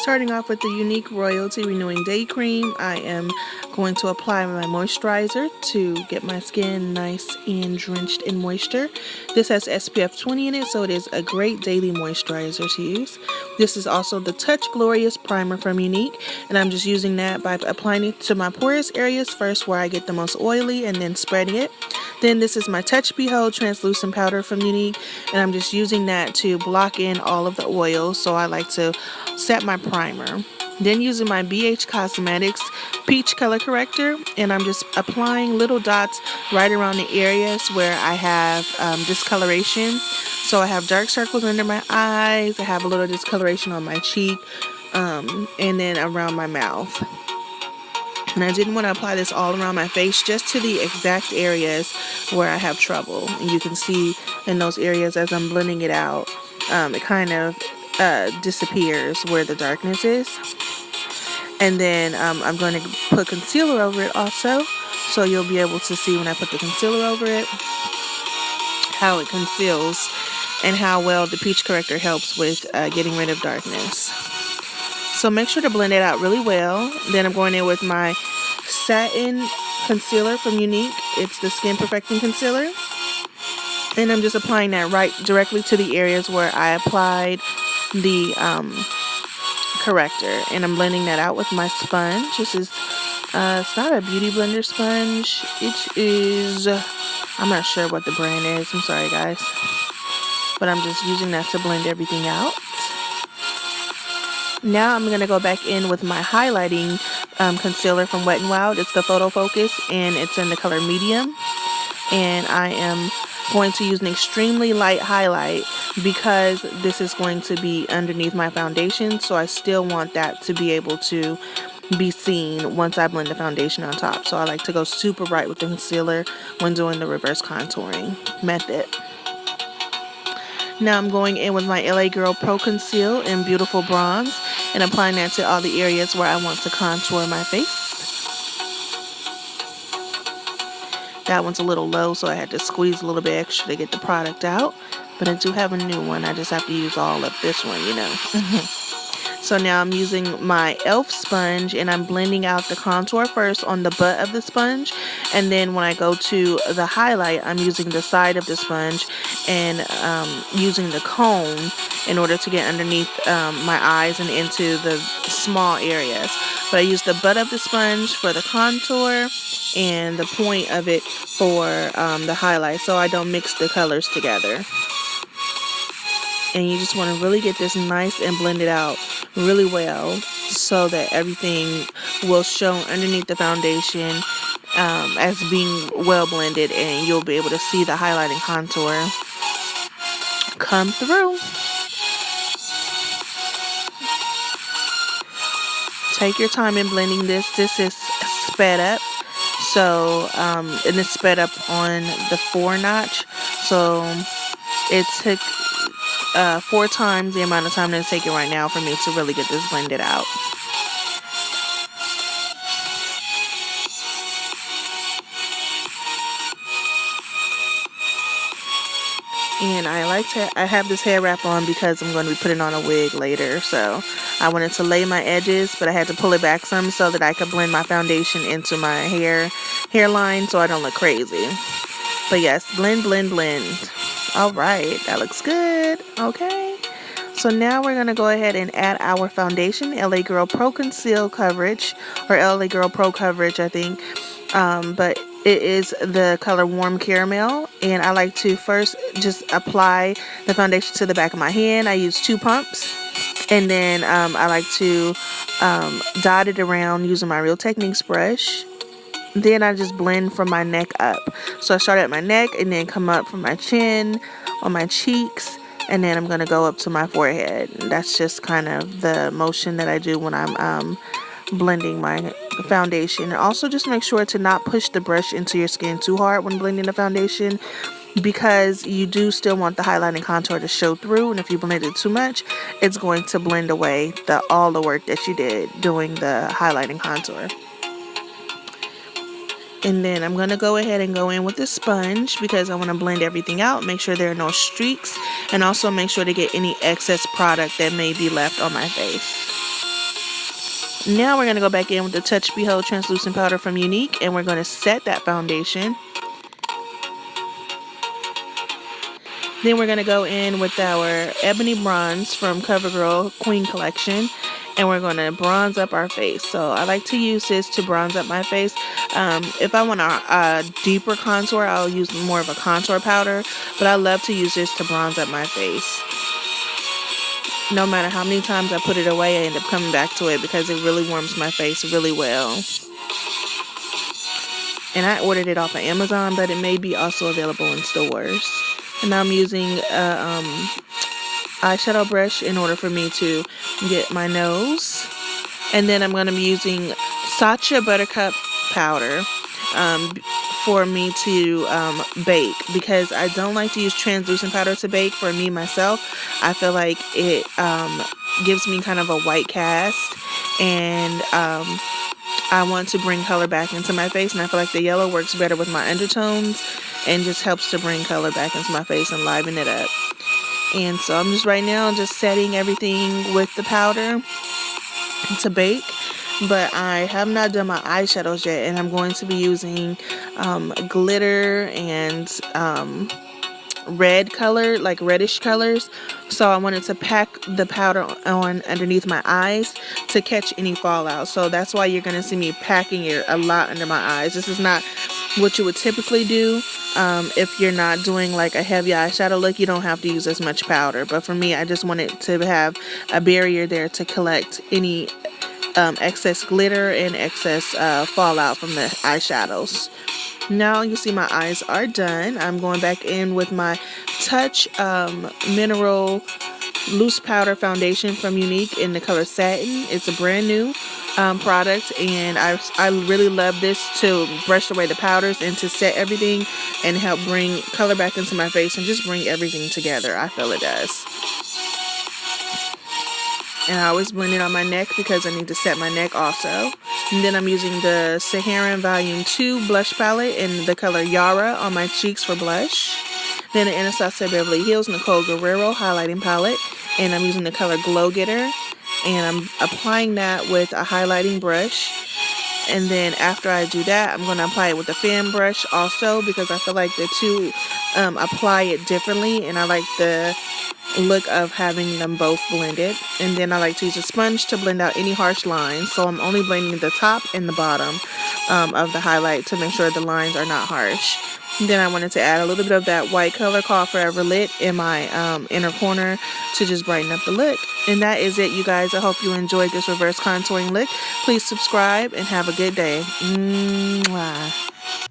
Starting off with the Unique Royalty Renewing Day Cream, I am going to apply my moisturizer to get my skin nice and drenched in moisture. This has SPF 20 in it, so it is a great daily moisturizer to use. This is also the Touch Glorious Primer from Unique, and I'm just using that by applying it to my porous areas first where I get the most oily and then spreading it. Then this is my Touch Behold Translucent Powder from Unique, and I'm just using that to block in all of the oils, so I like to set my primer. Then using my BH Cosmetics Peach Color Corrector, and I'm just applying little dots right around the areas where I have discoloration. So I have dark circles under my eyes, I have a little discoloration on my cheek, and then around my mouth. And I didn't want to apply this all around my face, just to the exact areas where I have trouble. And you can see in those areas as I'm blending it out, it kind of disappears where the darkness is. And then I'm going to put concealer over it also, so you'll be able to see when I put the concealer over it how it conceals and how well the peach corrector helps with getting rid of darkness. So make sure to blend it out really well. Then I'm going in with my satin concealer from Unique. It's the Skin Perfecting Concealer, and I'm just applying that right directly to the areas where I applied the corrector, and I'm blending that out with my sponge. This is it's not a beauty blender sponge. It is, I'm not sure what the brand is, I'm sorry guys, but I'm just using that to blend everything out. Now I'm going to go back in with my highlighting concealer from Wet n Wild. It's the Photo Focus, and it's in the color medium, and I am going to use an extremely light highlight because this is going to be underneath my foundation, so I still want that to be able to be seen once I blend the foundation on top. So I like to go super bright with the concealer when doing the reverse contouring method. Now I'm going in with my LA Girl Pro Conceal in Beautiful Bronze and applying that to all the areas where I want to contour my face. That one's a little low, so I had to squeeze a little bit extra to get the product out. But I do have a new one. I just have to use all of this one, you know. So now I'm using my e.l.f. sponge, and I'm blending out the contour first on the butt of the sponge, and then when I go to the highlight, I'm using the side of the sponge and using the comb in order to get underneath my eyes and into the small areas. But I use the butt of the sponge for the contour and the point of it for the highlight, so I don't mix the colors together. And you just want to really get this nice and blend it out really well so that everything will show underneath the foundation as being well blended, and you'll be able to see the highlight and contour come through. Take your time in blending this. This is sped up, so and it's sped up on the 4 notch, so it took 4 times the amount of time that it's taking right now for me to really get this blended out. And I have this hair wrap on because I'm going to be putting on a wig later, so I wanted to lay my edges, but I had to pull it back some so that I could blend my foundation into my hairline so I don't look crazy. But yes, blend, blend, blend. Alright, that looks good. Okay. So now we're going to go ahead and add our foundation, LA Girl Pro Conceal Coverage, or LA Girl Pro Coverage, I think. But it is the color Warm Caramel, and I like to first just apply the foundation to the back of my hand. I use 2 pumps, and then I like to dot it around using my Real Techniques brush. Then I just blend from my neck up. So I start at my neck and then come up from my chin, on my cheeks, and then I'm going to go up to my forehead. And that's just kind of the motion that I do when I'm blending my foundation. And also just make sure to not push the brush into your skin too hard when blending the foundation, because you do still want the highlight and contour to show through, and if you blend it too much, it's going to blend away all the work that you did doing the highlight and contour. And then I'm going to go ahead and go in with the sponge because I want to blend everything out, make sure there are no streaks, and also make sure to get any excess product that may be left on my face. Now we're going to go back in with the Touch Behold translucent powder from Unique, and we're going to set that foundation. Then we're going to go in with our Ebony Bronze from CoverGirl Queen Collection, and we're going to bronze up our face. So I like to use this to bronze up my face. If I want a deeper contour, I'll use more of a contour powder, but I love to use this to bronze up my face. No matter how many times I put it away, I end up coming back to it because it really warms my face really well. And I ordered it off of Amazon, but it may be also available in stores. And I'm using a eyeshadow brush in order for me to get my nose. And then I'm going to be using Sacha Buttercup powder for me to bake, because I don't like to use translucent powder to bake. For me myself, I feel like it gives me kind of a white cast, and I want to bring color back into my face, and I feel like the yellow works better with my undertones and just helps to bring color back into my face and liven it up. And so I'm just right now just setting everything with the powder to bake, but I have not done my eyeshadows yet, and I'm going to be using glitter and red color, like reddish colors. So I wanted to pack the powder on underneath my eyes to catch any fallout. So that's why you're going to see me packing it a lot under my eyes. This is not what you would typically do. If you're not doing like a heavy eyeshadow look, you don't have to use as much powder. But for me, I just wanted to have a barrier there to collect any excess glitter and excess fallout from the eyeshadows. Now you see my eyes are done. I'm going back in with my Touch Mineral Loose Powder Foundation from Unique in the color Satin. It's a brand new product, and I really love this to brush away the powders and to set everything and help bring color back into my face and just bring everything together. I feel it does. And I always blend it on my neck because I need to set my neck also. And then I'm using the Saharan Volume 2 blush palette in the color Yara on my cheeks for blush. Then the Anastasia Beverly Hills Nicole Guerrero highlighting palette, and I'm using the color Glow Getter, and I'm applying that with a highlighting brush. And then after I do that, I'm going to apply it with a fan brush also, because I feel like the two apply it differently, and I like the look of having them both blended. And then I like to use a sponge to blend out any harsh lines, so I'm only blending the top and the bottom of the highlight to make sure the lines are not harsh. And then I wanted to add a little bit of that white color called Forever Lit in my inner corner to just brighten up the look. And that is it, you guys. I hope you enjoyed this reverse contouring look. Please subscribe and have a good day. Mwah.